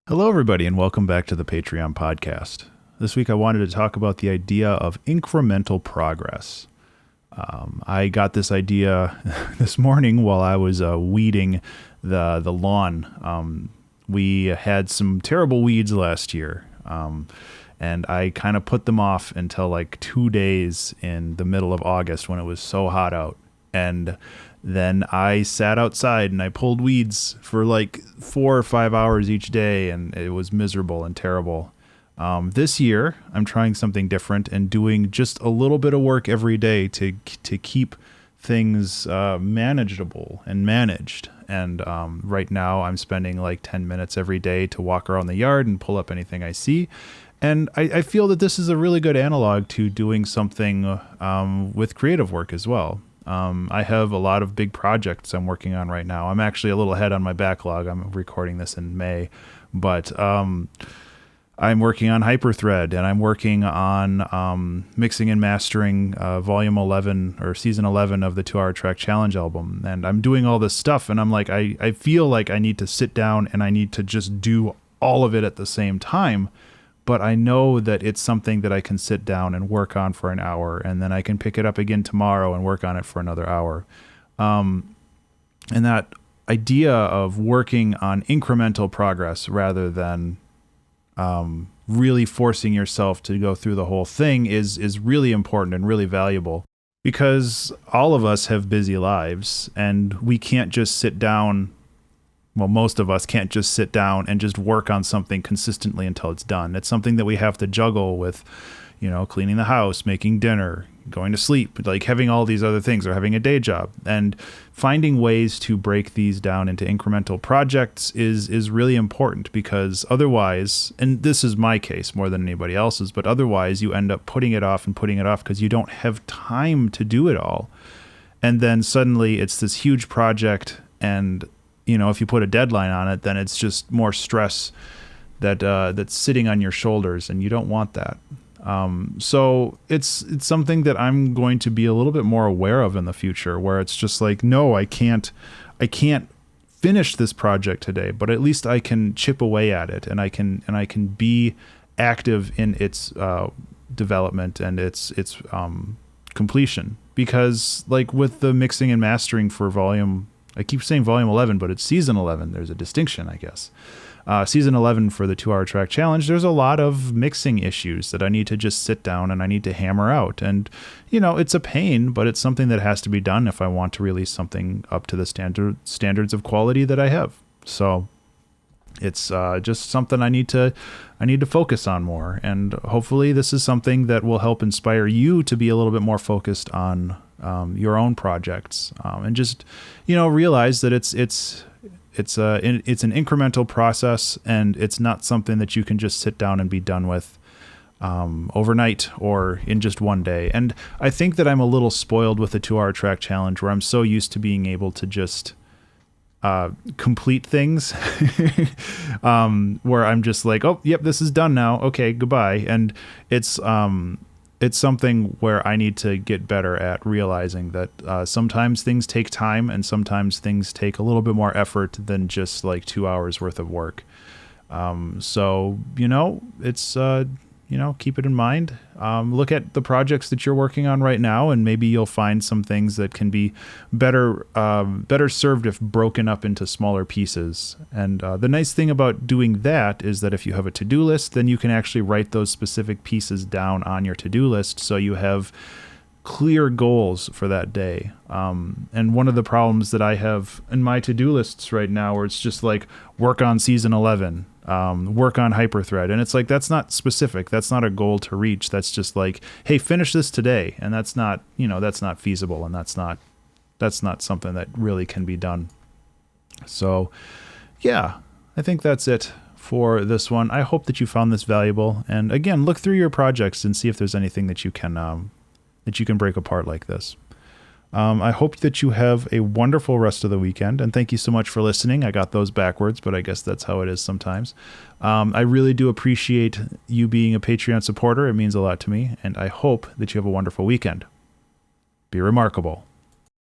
Hello, everybody, and welcome back to the Patreon podcast. This week I wanted to talk about the idea of incremental progress. I got this idea this morning while I was weeding the lawn. We had some terrible weeds last year, and I kind of put them off until like 2 days in the middle of August when it was so hot out. And then I sat outside and I pulled weeds for like 4 or 5 hours each day, and it was miserable and terrible. This year, I'm trying something different and doing just a little bit of work every day to keep things manageable and managed. And right now, I'm spending like 10 minutes every day to walk around the yard and pull up anything I see. And I feel that this is a really good analog to doing something with creative work as well. I have a lot of big projects I'm working on right now. I'm actually a little ahead on my backlog. I'm recording this in May, but I'm working on Hyperthread, and I'm working on mixing and mastering volume 11 or season 11 of the 2-Hour Track Challenge album. And I'm doing all this stuff, and I'm like, I feel like I need to sit down and I need to just do all of it at the same time. But I know that it's something that I can sit down and work on for an hour, and then I can pick it up again tomorrow and work on it for another hour. And that idea of working on incremental progress rather than really forcing yourself to go through the whole thing is really important and really valuable, because all of us have busy lives, and we can't just sit down. Well, most of us can't just sit down and just work on something consistently until it's done. It's something that we have to juggle with, cleaning the house, making dinner, going to sleep, like having all these other things, or having a day job. And finding ways to break these down into incremental projects is really important, because otherwise, and this is my case more than anybody else's, but otherwise you end up putting it off because you don't have time to do it all. And then suddenly it's this huge project, and if you put a deadline on it, then it's just more stress that's sitting on your shoulders, and you don't want that. So it's something that I'm going to be a little bit more aware of in the future, where it's just like, no, I can't finish this project today, but at least I can chip away at it, and I can be active in its development and its completion. Because like with the mixing and mastering for I keep saying volume 11, but it's season 11. There's a distinction, I guess. Season 11 for the 2-Hour Track Challenge, there's a lot of mixing issues that I need to just sit down and I need to hammer out. And, it's a pain, but it's something that has to be done if I want to release something up to the standards of quality that I have. So it's just something I need to focus on more. And hopefully this is something that will help inspire you to be a little bit more focused on your own projects, and just realize that it's an incremental process, and it's not something that you can just sit down and be done with overnight or in just one day. And I think that I'm a little spoiled with the 2-Hour Track Challenge, where I'm so used to being able to just complete things where I'm just like, oh, yep, this is done now. Okay, goodbye. And it's something where I need to get better at realizing that sometimes things take time, and sometimes things take a little bit more effort than just like 2 hours worth of work. So, it's, keep it in mind. Look at the projects that you're working on right now, and maybe you'll find some things that can be better served if broken up into smaller pieces. And the nice thing about doing that is that if you have a to-do list, then you can actually write those specific pieces down on your to-do list, so you have clear goals for that day. And one of the problems that I have in my to-do lists right now, where it's just like work on season 11, work on Hyperthread, and it's like, that's not specific. That's not a goal to reach. That's just like, hey, finish this today. And that's not feasible, and that's not something that really can be done. So yeah, I think that's it for this one. I hope that you found this valuable. And again, look through your projects and see if there's anything that you can break apart like this. I hope that you have a wonderful rest of the weekend, and thank you so much for listening. I got those backwards, but I guess that's how it is sometimes. I really do appreciate you being a Patreon supporter. It means a lot to me, and I hope that you have a wonderful weekend. Be remarkable.